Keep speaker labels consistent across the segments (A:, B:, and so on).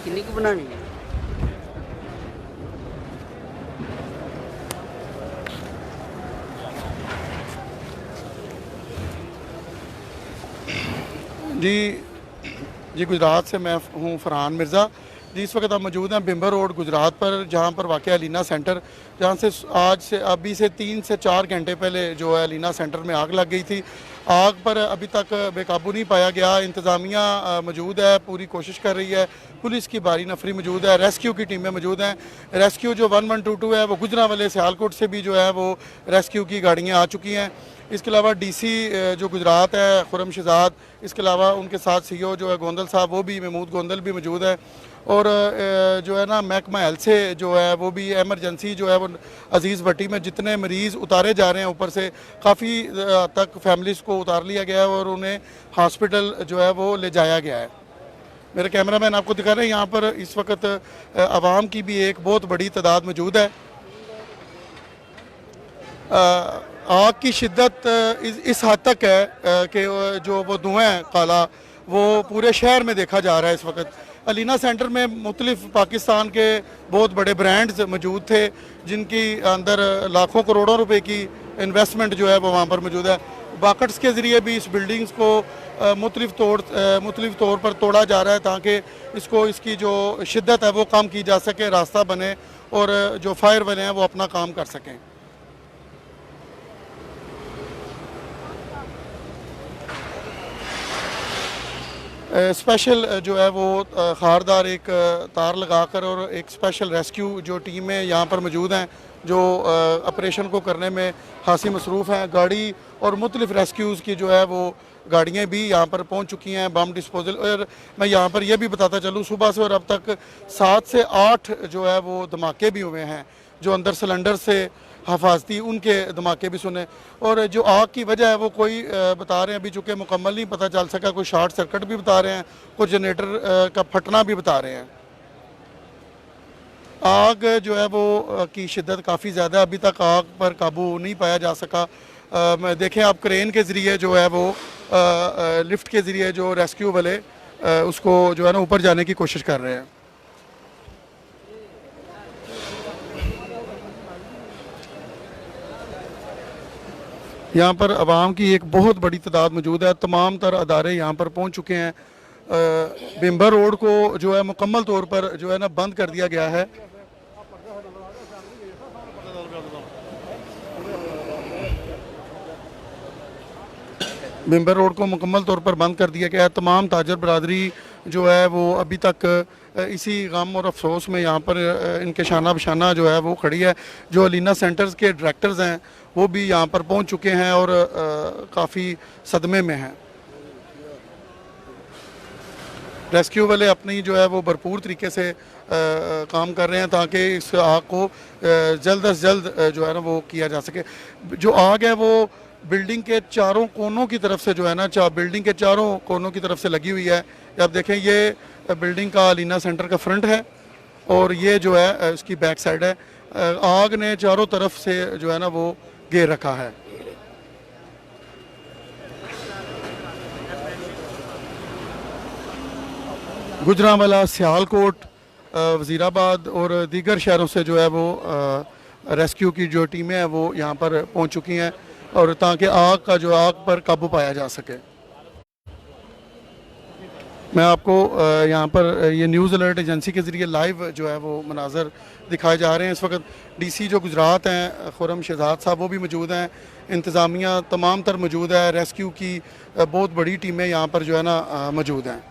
A: किन्नी की बनानी है।
B: जी जी गुजरात से मैं हूँ फरहान मिर्ज़ा जी। इस वक्त हम मौजूद हैं बिम्बर रोड गुजरात पर, जहाँ पर वाक़ अलीना सेंटर, जहाँ से आज से अभी से 3 से 4 घंटे पहले जो है अलीना सेंटर में आग लग गई थी। आग पर अभी तक बेकाबू नहीं पाया गया। इंतज़ामिया मौजूद है, पूरी कोशिश कर रही है। पुलिस की भारी नफरी मौजूद है, रेस्क्यू की टीमें मौजूद हैं। रेस्क्यू जो 1122 है वो गुजरांवाले सियालकोट से भी जो है वो रेस्क्यू की गाड़ियाँ आ चुकी हैं। इसके अलावा डीसी जो गुजरात है खुरम शहजाद, इसके अलावा उनके साथ सीईओ जो है गोंदल साहब, वो भी महमूद गोंदल भी मौजूद है। और जो है ना महकमा हेल्थ से जो है वो भी एमरजेंसी जो है वो अजीज़ भट्टी में जितने मरीज़ उतारे जा रहे हैं ऊपर से, काफ़ी तक फैमिलीज़ को उतार लिया गया है और उन्हें हॉस्पिटल जो है वो ले जाया गया है। मेरे कैमरामैन आपको दिखा रहे हैं, यहाँ पर इस वक्त आवाम की भी एक बहुत बड़ी तादाद मौजूद है। आग की शिद्दत इस हद तक है कि जो वो धुआं है काला, वो पूरे शहर में देखा जा रहा है। इस वक्त अलीना सेंटर में मुख्तलिफ पाकिस्तान के बहुत बड़े ब्रांड्स मौजूद थे, जिनकी अंदर लाखों करोड़ों रुपए की इन्वेस्टमेंट जो है वो वहाँ पर मौजूद है। बाकट्स के ज़रिए भी इस बिल्डिंग्स को मुख्तलिफ तौर पर तोड़ा जा रहा है, ताकि इसकी जो शिद्दत है वो कम की जा सके, रास्ता बने और जो फायर वाले हैं वो अपना काम कर सकें। स्पेशल जो है वो खारदार एक तार लगाकर और एक स्पेशल रेस्क्यू जो टीमें यहाँ पर मौजूद हैं, जो ऑपरेशन को करने में खासी मसरूफ़ हैं। गाड़ी और मुख्तलिफ रेस्क्यूज़ की जो है वो गाड़ियाँ भी यहाँ पर पहुँच चुकी हैं, बम डिस्पोजल। और मैं यहाँ पर यह भी बताता चलूँ, सुबह से और अब तक 7 से 8 जो है वो धमाके भी हुए हैं, जो अंदर सिलेंडर से हफाजती उनके धमाके भी सुने। और जो आग की वजह है वो कोई बता रहे हैं अभी, चूँकि मुकम्मल नहीं पता चल सका, कोई शॉर्ट सर्किट भी बता रहे हैं, कुछ जनरेटर का फटना भी बता रहे हैं। आग जो है वो की शिद्दत काफ़ी ज़्यादा है, अभी तक आग पर काबू नहीं पाया जा सका। देखें आप, क्रेन के ज़रिए जो है वो लिफ्ट के ज़रिए जो रेस्क्यू वाले उसको जो है ना ऊपर जाने की कोशिश कर रहे हैं। यहाँ पर आवाम की एक बहुत बड़ी तादाद मौजूद है, तमाम तर अदारे यहाँ पर पहुँच चुके हैं। बिम्बर रोड को जो है मुकम्मल तौर पर जो है ना बंद कर दिया गया है। बिम्बर रोड को मुकम्मल तौर पर बंद कर दिया गया है। तमाम ताजर बरादरी जो है वो अभी तक इसी गम और अफसोस में यहाँ पर इनके शाना बशाना जो है वो खड़ी है। जो अलीना सेंटर्स के डायरेक्टर्स हैं वो भी यहाँ पर पहुँच चुके हैं और काफ़ी सदमे में हैं। रेस्क्यू वाले अपनी जो है वो भरपूर तरीके से काम कर रहे हैं, ताकि इस आग को जल्द अज जल्द जो है ना वो किया जा सके। जो आग है वो बिल्डिंग के चारों कोनों की तरफ से जो है ना, बिल्डिंग के चारों कोनों की तरफ से लगी हुई है। आप देखें, ये बिल्डिंग का अलीना सेंटर का फ्रंट है और ये जो है इसकी बैक साइड है। आग ने चारों तरफ से जो है ना वो घेर रखा है। गुजरांवाला, सियालकोट, वज़ीराबाद और दीगर शहरों से जो है वो रेस्क्यू की जो टीमें हैं वो यहाँ पर पहुँच चुकी हैं, और ताकि आग पर काबू पाया जा सके। मैं आपको यहाँ पर ये न्यूज़ अलर्ट एजेंसी के ज़रिए लाइव जो है वो मनाज़र दिखाए जा रहे हैं। इस वक्त डीसी जो गुजरात हैं खुरम शहजाद साहब, वो भी मौजूद हैं। इंतज़ामिया तमाम तर मौजूद है। रेस्क्यू की बहुत बड़ी टीमें यहाँ पर जो है ना मौजूद हैं।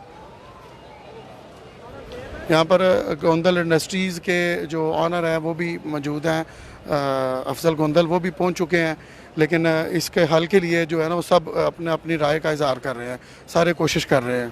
B: यहाँ पर गोंदल इंडस्ट्रीज़ के जो ऑनर हैं वो भी मौजूद हैं, अफजल गोंदल, वो भी पहुँच चुके हैं। लेकिन इसके हल के लिए जो है ना वो सब अपनी राय का इज़हार कर रहे हैं, सारे कोशिश कर रहे हैं।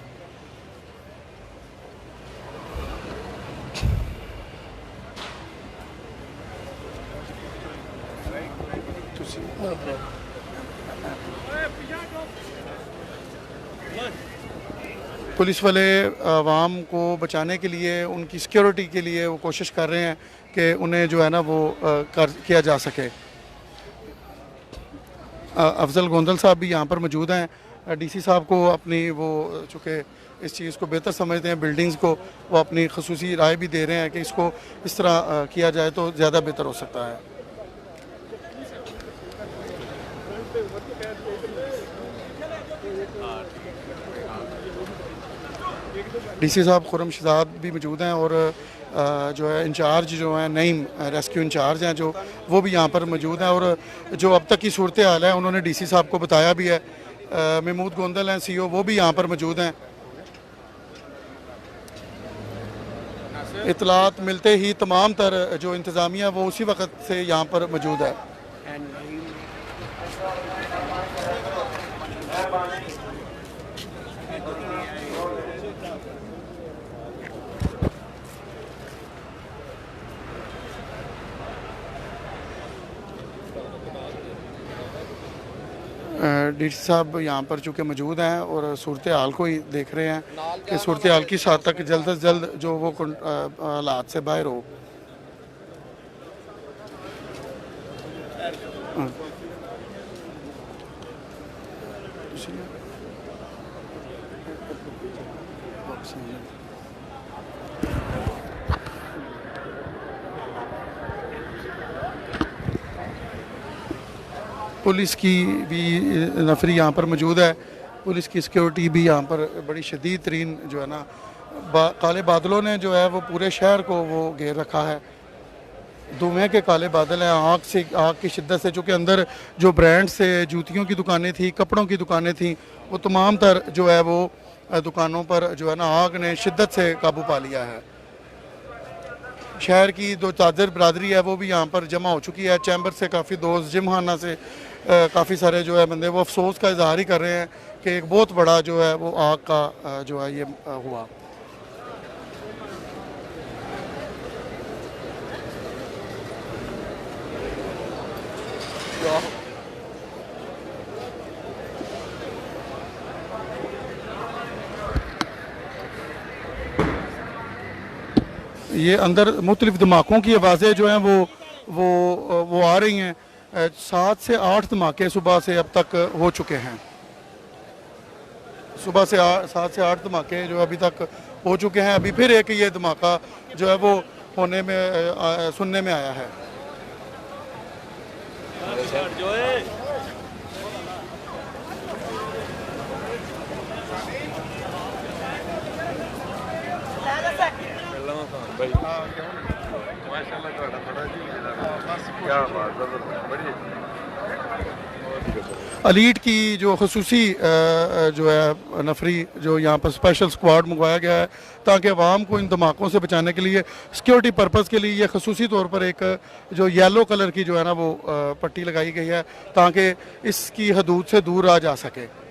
B: पुलिस वाले आवाम को बचाने के लिए, उनकी सिक्योरिटी के लिए वो कोशिश कर रहे हैं कि उन्हें जो है ना वो किया जा सके। अफजल गोंदल साहब भी यहाँ पर मौजूद हैं। डीसी साहब को अपनी वो चूँकि इस चीज़ को बेहतर समझते हैं बिल्डिंग्स को, वो अपनी खसूसी राय भी दे रहे हैं कि इसको इस तरह किया जाए तो ज़्यादा बेहतर हो सकता है। डीसी साहब खुरम शहजाद भी मौजूद हैं और जो है इंचार्ज जो हैं नईम रेस्क्यू इंचार्ज हैं जो, वो भी यहाँ पर मौजूद हैं और जो अब तक की सूरत हाल है उन्होंने डीसी साहब को बताया भी है। महमूद गोंदल हैं सीईओ, वो भी यहाँ पर मौजूद हैं। इतलात मिलते ही तमाम तर जो इंतज़ामिया वो उसी वक्त से यहाँ पर मौजूद है। डी साहब यहाँ पर चूँकि मौजूद हैं और सूरत हाल को ही देख रहे हैं कि सूरत हाल किस हद तक जल्द से जल्द जो वो हालात से बाहर हो। पुलिस की भी नफरी यहाँ पर मौजूद है। पुलिस की सिक्योरिटी भी यहाँ पर बड़ी शदीद तरीन जो है ना, काले बादलों ने जो है वो पूरे शहर को वो घेर रखा है। धुएँ के काले बादल हैं, आग की शिद्दत से, चूँकि अंदर जो ब्रांड से जूतियों की दुकानें थी, कपड़ों की दुकानें थी, वो तमाम तर जो है वो दुकानों पर जो है ना आग ने शिद्दत से काबू पा लिया है। शहर की जो ताजर बरदरी है वो भी यहाँ पर जमा हो चुकी है। चैम्बर से काफ़ी दोस्त, जिम खाना से काफ़ी सारे जो है बंदे वो अफसोस का इजहार ही कर रहे हैं कि एक बहुत बड़ा जो है वो आग का जो है ये हुआ। ये अंदर मुख्तलिफ धमाकों की आवाज़ें जो हैं वो आ रही हैं। 7 से 8 धमाके सुबह से अब तक हो चुके हैं। सुबह से 7 से 8 धमाके जो अभी तक हो चुके हैं। अभी फिर एक ये धमाका जो है वो होने में सुनने में आया है। अलीट की जो खसूसी जो है नफरी जो यहाँ पर स्पेशल स्क्वाड मंगवाया गया है ताकि अवाम को इन धमाकों से बचाने के लिए सिक्योरिटी पर्पज़ के लिए ये खसूसी तौर पर एक जो येलो कलर की जो है ना वो पट्टी लगाई गई है ताकि इसकी हदूद से दूर आ जा सके।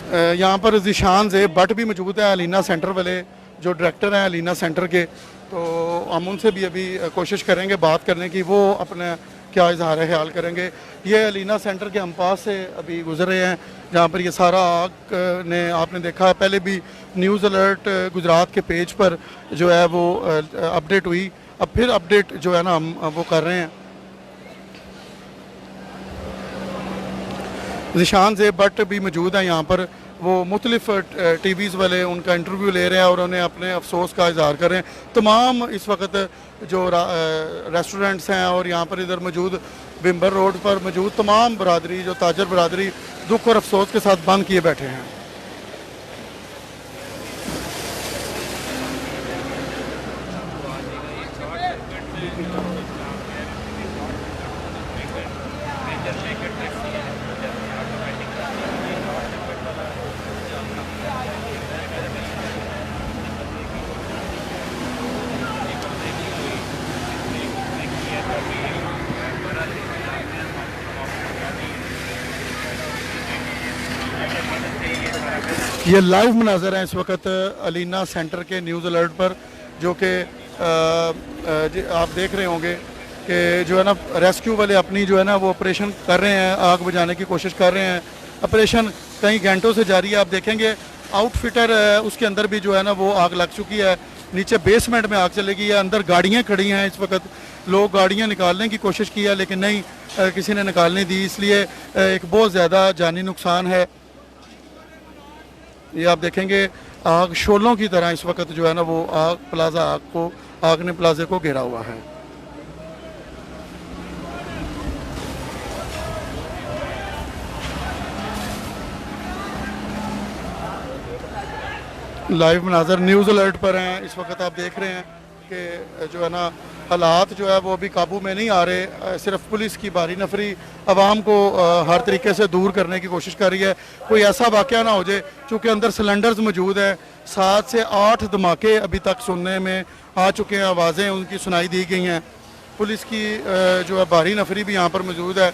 B: यहाँ पर ज़िशान ज़ेब भट्ट भी मौजूद है, अलीना सेंटर वाले जो डायरेक्टर हैं अलीना सेंटर के, तो हम उनसे भी अभी कोशिश करेंगे बात करने की, वो अपने क्या इजहार ख्याल करेंगे। ये अलीना सेंटर के हम पास से अभी गुजर रहे हैं जहाँ पर ये सारा आग ने आपने देखा है। पहले भी न्यूज़ अलर्ट गुजरात के पेज पर जो है वो अपडेट हुई, अब फिर अपडेट जो है ना हम वो कर रहे हैं। ज़िशान ज़ेब भट्ट भी मौजूद हैं यहाँ पर, वो मुख्तलिफ टीवीज़ वाले उनका इंटरव्यू ले रहे हैं और उन्हें अपने अफसोस का इजहार कर रहे हैं। तमाम इस वक्त जो रेस्टोरेंट्स हैं और यहाँ पर इधर मौजूद बिम्बर रोड पर मौजूद तमाम बरादरी जो ताजर बरादरी दुख और अफसोस के साथ बंद किए बैठे हैं। ये लाइव मनाजर हैं इस वक्त अलीना सेंटर के न्यूज़ अलर्ट पर, जो कि आप देख रहे होंगे कि जो है ना रेस्क्यू वाले अपनी जो है ना वो ऑपरेशन कर रहे हैं, आग बुझाने की कोशिश कर रहे हैं। ऑपरेशन कई घंटों से जारी है। आप देखेंगे आउटफिटर उसके अंदर भी जो है ना वो आग लग चुकी है नीचे बेसमेंट में आग चलेगी है। अंदर गाड़ियाँ खड़ी हैं इस वक्त, लोग गाड़ियाँ निकालने की कोशिश की है लेकिन नहीं, किसी ने निकालने दी, इसलिए एक बहुत ज़्यादा जानी नुकसान है। ये आप देखेंगे आग शोलों की तरह इस वक्त जो है ना वो आग ने प्लाजे को घेरा हुआ है। लाइव मनाजर न्यूज़ अलर्ट पर हैं इस वक्त। आप देख रहे हैं कि जो है ना हालात जो है वो अभी काबू में नहीं आ रहे। सिर्फ पुलिस की भारी नफरी आवाम को हर तरीके से दूर करने की कोशिश कर रही है, कोई ऐसा वाक़या ना हो जाए। चूँकि अंदर सिलेंडर्स मौजूद हैं, 7 से 8 धमाके अभी तक सुनने में आ चुके हैं, आवाज़ें उनकी सुनाई दी गई हैं। पुलिस की जो है भारी नफरी भी यहाँ पर मौजूद है।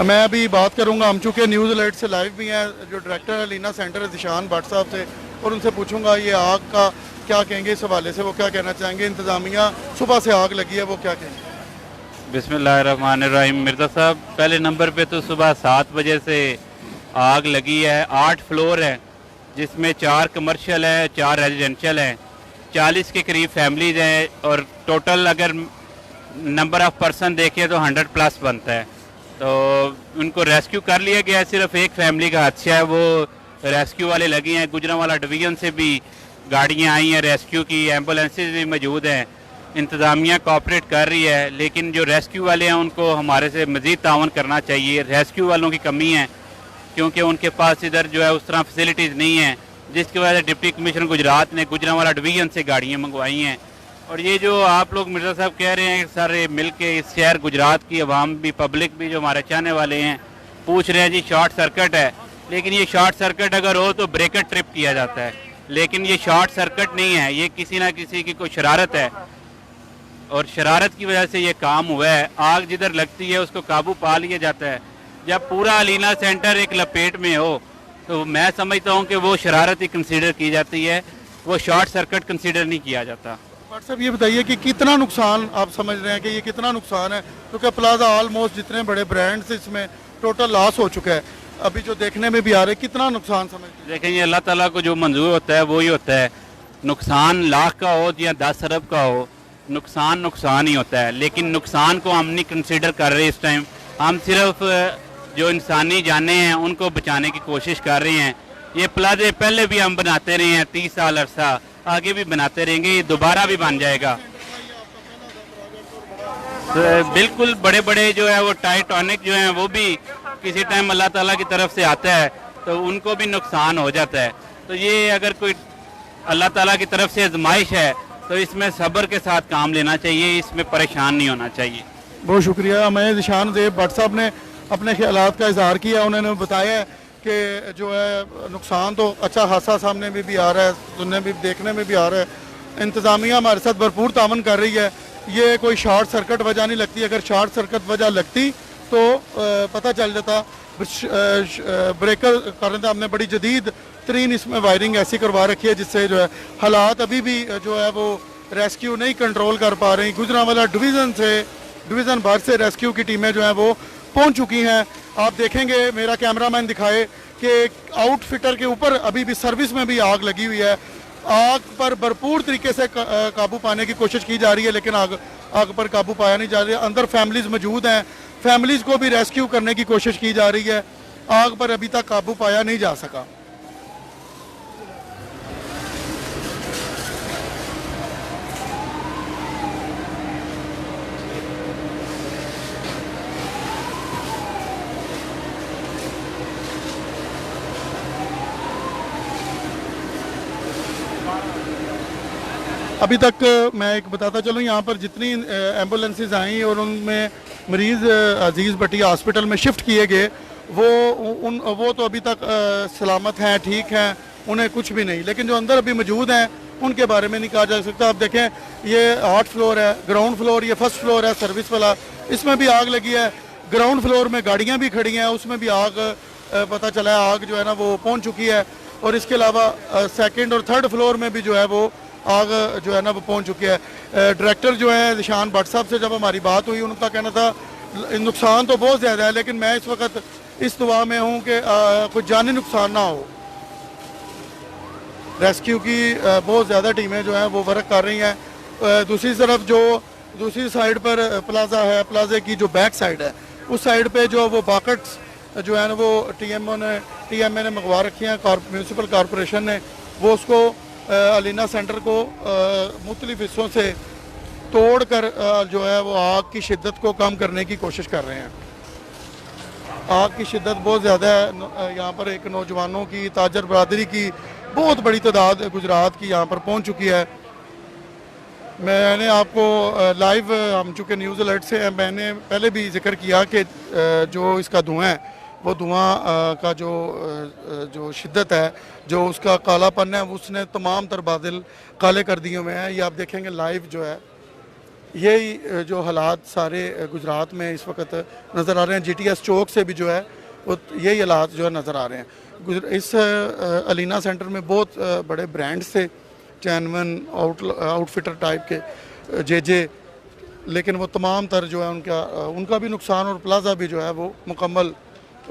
B: मैं अभी बात करूंगा, हम चूँकि न्यूज़ अलर्ट से लाइव भी हैं, जो डायरेक्टर है लीना सेंटर ज़ीशान भट्ट साहब से, और उनसे पूछूंगा ये आग का क्या कहेंगे, इस हवाले से वो क्या कहना चाहेंगे। इंतज़ामिया सुबह से आग लगी है, वो क्या कहेंगे।
A: बिस्मिल्लाहिर्रहमानिर्रहीम। मिर्ज़ा साहब, पहले नंबर पे तो सुबह 7 बजे से आग लगी है। 8 फ्लोर है जिसमें 4 कमर्शियल है, 4 रेजिडेंशियल हैं, 40 के करीब फैमिलीज़ हैं और टोटल अगर नंबर ऑफ़ पर्सन देखें तो 100+ बनता है। तो उनको रेस्क्यू कर लिया गया है। सिर्फ एक फैमिली का हादसा है, वो रेस्क्यू वाले लगे हैं। गुजरांवाला डिवीज़न से भी गाड़ियां आई हैं रेस्क्यू की, एम्बुलेंसेज भी मौजूद हैं। इंतज़ामिया कोऑपरेट कर रही है, लेकिन जो रेस्क्यू वाले हैं उनको हमारे से मज़ीद तावन करना चाहिए। रेस्क्यू वालों की कमी है क्योंकि उनके पास इधर जो है उस तरह फैसिलिटीज़ नहीं है, जिसकी वजह से डिप्टी कमिश्नर गुजरात ने गुजरांवाला डिवीज़न से गाड़ियाँ मंगवाई हैं। और ये जो आप लोग मिर्ज़ा साहब कह रहे हैं सारे मिल के, इस शहर गुजरात की आवाम भी, पब्लिक भी जो हमारे चाहने वाले हैं, पूछ रहे हैं जी शॉर्ट सर्किट है। लेकिन ये शॉर्ट सर्किट अगर हो तो ब्रेकर ट्रिप किया जाता है, लेकिन ये शॉर्ट सर्किट नहीं है, ये किसी ना किसी की कोई शरारत है और शरारत की वजह से ये काम हुआ है। आग जिधर लगती है उसको काबू पा लिया जाता है। जब पूरा अलीना सेंटर एक लपेट में हो तो मैं समझता हूँ कि वो शरारत ही कंसीडर की जाती है, वो शॉर्ट सर्किट कंसीडर नहीं किया जाता।
B: भट्ट साहब, ये बताइए कि कितना नुकसान आप समझ रहे हैं कि ये कितना नुकसान है, क्योंकि प्लाजा ऑलमोस्ट जितने बड़े ब्रांड्स इसमें टोटल लॉस हो चुका है अभी जो देखने में भी आ रहा है, कितना नुकसान समझ रहे हैं।
A: देखें, ये अल्लाह ताला को जो मंजूर होता है वो ही होता है। नुकसान लाख का हो या 10 अरब का हो, नुकसान ही होता है। लेकिन नुकसान को हम नहीं कंसीडर कर रहे इस टाइम। हम सिर्फ जो इंसानी जाने हैं उनको बचाने की कोशिश कर रहे हैं। ये प्लाजे पहले भी हम बनाते रहे हैं, 30 साल अरसा, आगे भी बनाते रहेंगे, ये दोबारा भी बन जाएगा। तो बिल्कुल बड़े बड़े जो है वो टाइटॉनिक जो है वो भी किसी टाइम अल्लाह ताला की तरफ से आता है तो उनको भी नुकसान हो जाता है। तो ये अगर कोई अल्लाह ताला की तरफ से आजमाइश है तो इसमें सब्र के साथ काम लेना चाहिए, इसमें परेशान नहीं होना चाहिए।
B: बहुत शुक्रिया। मैं ज़ीशान भट्ट साहब ने अपने ख्यालात का इजहार किया। उन्होंने बताया कि जो है नुकसान तो अच्छा खासा सामने में भी आ रहा है, सुनने में देखने में भी आ रहा है। इंतज़ामिया हमारे साथ भरपूर तावन कर रही है। ये कोई शॉर्ट सर्किट वजह नहीं लगती, अगर शॉर्ट सर्किट वजह लगती तो पता चल जाता। ब्रेकर करने था हमने, बड़ी जदीद तरीन इसमें वायरिंग ऐसी करवा रखी है जिससे जो है हालात अभी भी जो है वो रेस्क्यू नहीं कंट्रोल कर पा रही। गुजरांवाला डिवीज़न भर से रेस्क्यू की टीमें जो हैं वो पहुंच चुकी हैं। आप देखेंगे, मेरा कैमरामैन दिखाए कि आउटफिटर के ऊपर अभी भी सर्विस में भी आग लगी हुई है। आग पर भरपूर तरीके से काबू पाने की कोशिश की जा रही है, लेकिन आग पर काबू पाया नहीं जा रहा। अंदर फैमिलीज़ मौजूद हैं, फैमिलीज़ को भी रेस्क्यू करने की कोशिश की जा रही है। आग पर अभी तक काबू पाया नहीं जा सका। अभी तक मैं एक बताता चलूँ, यहाँ पर जितनी एम्बुलेंसेज आई और उनमें मरीज़ अजीज़ भट्टी हॉस्पिटल में शिफ्ट किए गए, वो तो अभी तक सलामत हैं, ठीक हैं, उन्हें कुछ भी नहीं। लेकिन जो अंदर अभी मौजूद हैं उनके बारे में नहीं कहा जा सकता। आप देखें, ये 8 फ्लोर है, ग्राउंड फ्लोर ये फर्स्ट फ्लोर है सर्विस वाला, इसमें भी आग लगी है। ग्राउंड फ्लोर में गाड़ियाँ भी खड़ी हैं, उसमें भी आग पता चला है आग जो है ना वो पहुँच चुकी है। और इसके अलावा सेकेंड और थर्ड फ्लोर में भी जो है वो आग जो है ना वो पहुंच चुकी है। डायरेक्टर जो है ज़ीशान भट्ट साहब से जब हमारी बात हुई, उनका कहना था नुकसान तो बहुत ज़्यादा है, लेकिन मैं इस वक्त इस दुआ में हूँ कि कोई जानी नुकसान ना हो। रेस्क्यू की बहुत ज़्यादा टीमें जो हैं वो वर्क कर रही हैं। दूसरी तरफ जो दूसरी साइड पर प्लाजा है, प्लाजे की जो बैक साइड है उस साइड पे जो वो बाकेट्स जो है ना वो टीएमए ने मंगवा रखी हैं, म्यूनसिपल कॉरपोरेशन ने। वो उसको अलीना सेंटर को मुख्तलिफ हिस्सों से तोड़ कर जो है वो आग की शिद्दत को कम करने की कोशिश कर रहे हैं। आग की शिद्दत बहुत ज़्यादा है। यहाँ पर एक नौजवानों की, ताजर बरादरी की बहुत बड़ी तादाद गुजरात की यहाँ पर पहुँच चुकी है। मैंने आपको लाइव, हम चूँकि न्यूज़ अलर्ट से हैं, मैंने पहले भी जिक्र किया कि जो इसका धुआं है वो धुआं का जो शिद्दत है, जो उसका कालापन है, उसने तमाम तर बादल काले कर दिए हुए हैं। ये आप देखेंगे लाइव जो है, यही जो हालात सारे गुजरात में इस वक्त नज़र आ रहे हैं। जीटीएस चौक से भी जो है वो यही हालात जो है नज़र आ रहे हैं। इस अलीना सेंटर में बहुत बड़े ब्रांड्स थे, चैनवन, आउटफिटर टाइप के, जे, लेकिन वो तमाम तर जो है उनका भी नुकसान, और प्लाजा भी जो है वो मुकम्मल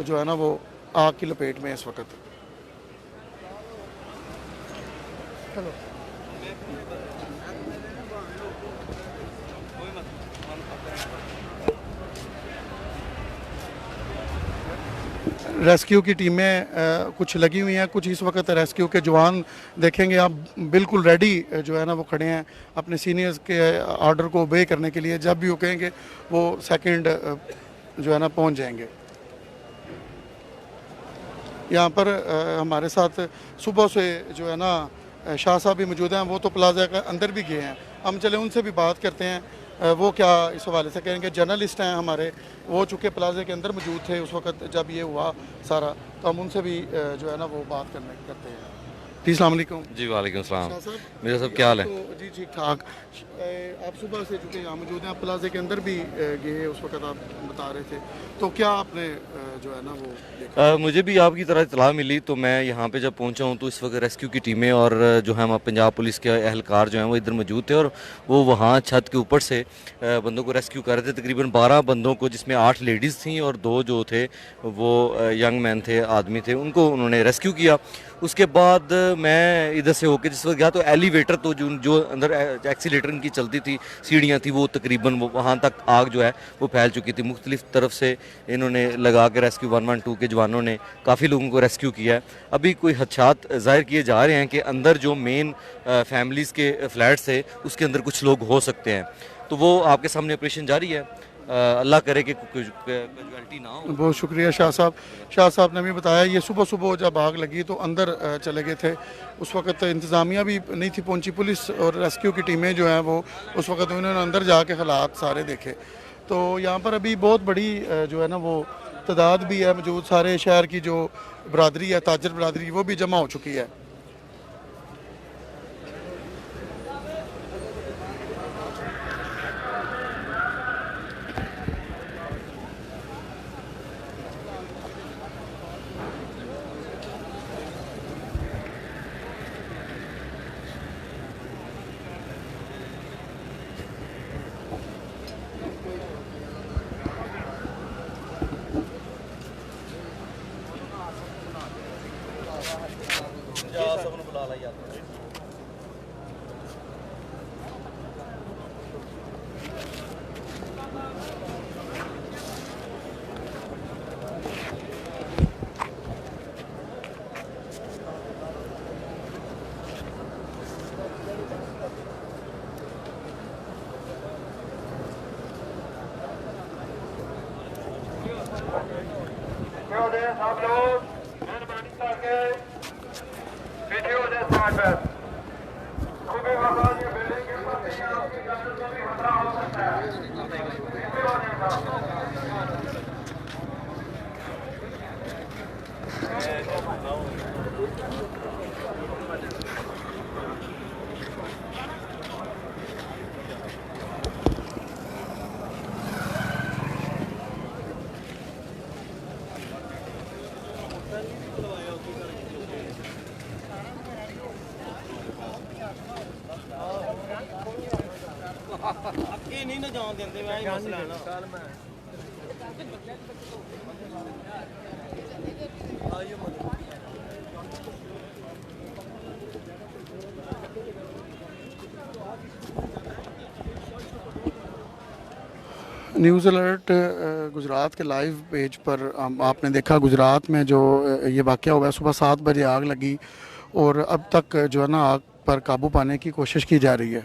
B: जो है ना वो आग की लपेट में इस वक्त। रेस्क्यू की टीमें कुछ लगी हुई हैं, कुछ इस वक्त रेस्क्यू के जवान देखेंगे आप बिल्कुल रेडी जो है ना वो खड़े हैं अपने सीनियर्स के ऑर्डर को ओबे करने के लिए। जब भी वो कहेंगे वो सेकंड जो है ना पहुंच जाएंगे। यहाँ पर हमारे साथ सुबह से जो है ना शाह साहब भी मौजूद हैं। वो तो प्लाजा के अंदर भी गए हैं, हम चले उनसे भी बात करते हैं वो क्या इस हवाले से कहेंगे। जर्नलिस्ट हैं हमारे, वो चूँकि प्लाजे के अंदर मौजूद थे उस वक्त जब ये हुआ सारा, तो हम उनसे भी जो है ना वो बात करते हैं। जी अस्सलाम वालेकुम।
C: जी वालेकुम सलाम।
B: शाह साहब,
C: मेरा सब क्या हाल है?
B: तो जी ठीक ठाक। आप सुबह से चूँकि यहाँ मौजूद हैं, आप प्लाजे के अंदर भी गए उस वक्त, आप बता रहे थे, तो क्या आपने जो है ना वो देखा?
C: मुझे भी आपकी तरह इतला मिली, तो मैं यहाँ पे जब पहुँचा हूँ तो इस वक्त रेस्क्यू की टीमें और जो है पंजाब पुलिस के अहलकार जो हैं वो इधर मौजूद थे, और वो वहाँ छत के ऊपर से बंदों को रेस्क्यू कर रहे थे। तकरीबन 12 बंदों को, जिसमें 8 लेडीज़ थीं और 2 जो थे वो यंग मैन थे, आदमी थे, उनको उन्होंने रेस्क्यू किया। उसके बाद मैं इधर से होकर जिस वक्त गया तो एलिवेटर, तो जो अंदर एक्सीलेटर इनकी चलती थी, सीढ़ियाँ थी, वो तकरीबन वहाँ तक आग जो है वो फैल चुकी थी। मुख्तलिफ तरफ से इन्होंने लगा के रेस्क्यू 112 के जवानों ने काफ़ी लोगों को रेस्क्यू किया है। अभी कोई खदशात ज़ाहिर किए जा रहे हैं कि अंदर जो मेन फैमिलीज़ के फ्लैट्स थे उसके अंदर कुछ लोग हो सकते हैं, तो वो आपके सामने ऑपरेशन जारी है। अल्लाह करे कि कैजुअल्टी ना हो।
B: बहुत शुक्रिया शाह साहब। शाह साहब ने भी बताया ये सुबह सुबह जब आग लगी तो अंदर चले गए थे, उस वक्त इंतज़ामिया भी नहीं थी पहुंची, पुलिस और रेस्क्यू की टीमें जो हैं वो उस वक्त उन्होंने अंदर जाके हालात सारे देखे। तो यहाँ पर अभी बहुत बड़ी जो है ना वो तादाद भी है मौजूद, सारे शहर की जो बरादरी है, ताजर बरादरी, वो भी जमा हो चुकी है।
D: सब लोग मेहरबानी करके पीछे हो जाए स्टार्ट पर, क्योंकि वहाँ ये बिल्डिंग के ऊपर से आपकी जान को भी खतरा हो सकता है। पीछे हो जाए साहब।
E: ਅੱਗੇ ਨਹੀਂ ਨਾ ਜਾਣ ਦਿੰਦੇ, ਮੈਂ ਇਹ ਮਸਲਾ ਨਾ
B: न्यूज़ अलर्ट गुजरात के लाइव पेज पर आपने देखा गुजरात में जो ये वाक़या हुआ है, सुबह 7 बजे आग लगी और अब तक जो है ना आग पर काबू पाने की कोशिश की जा रही है।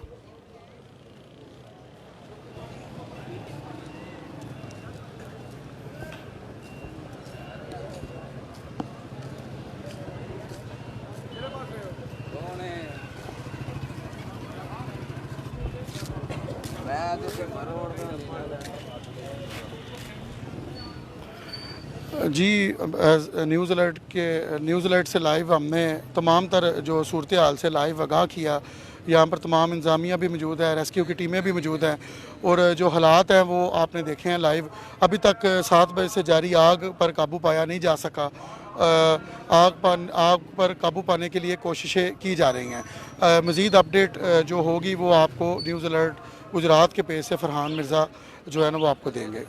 B: जी न्यूज़ अलर्ट से लाइव हमने तमाम तर जो सूरत हाल से लाइव आगाह किया। यहाँ पर तमाम इंतज़ामिया भी मौजूद है, रेस्क्यू की टीमें भी मौजूद हैं और जो हालात हैं वो आपने देखे हैं लाइव। अभी तक 7 बजे से जारी आग पर काबू पाया नहीं जा सका। आग पर काबू पाने के लिए कोशिशें की जा रही हैं। मज़ीद अपडेट जो होगी वो आपको न्यूज़ अलर्ट गुजरात के पेज से फरहान मिर्ज़ा जो है ना वो आपको देंगे।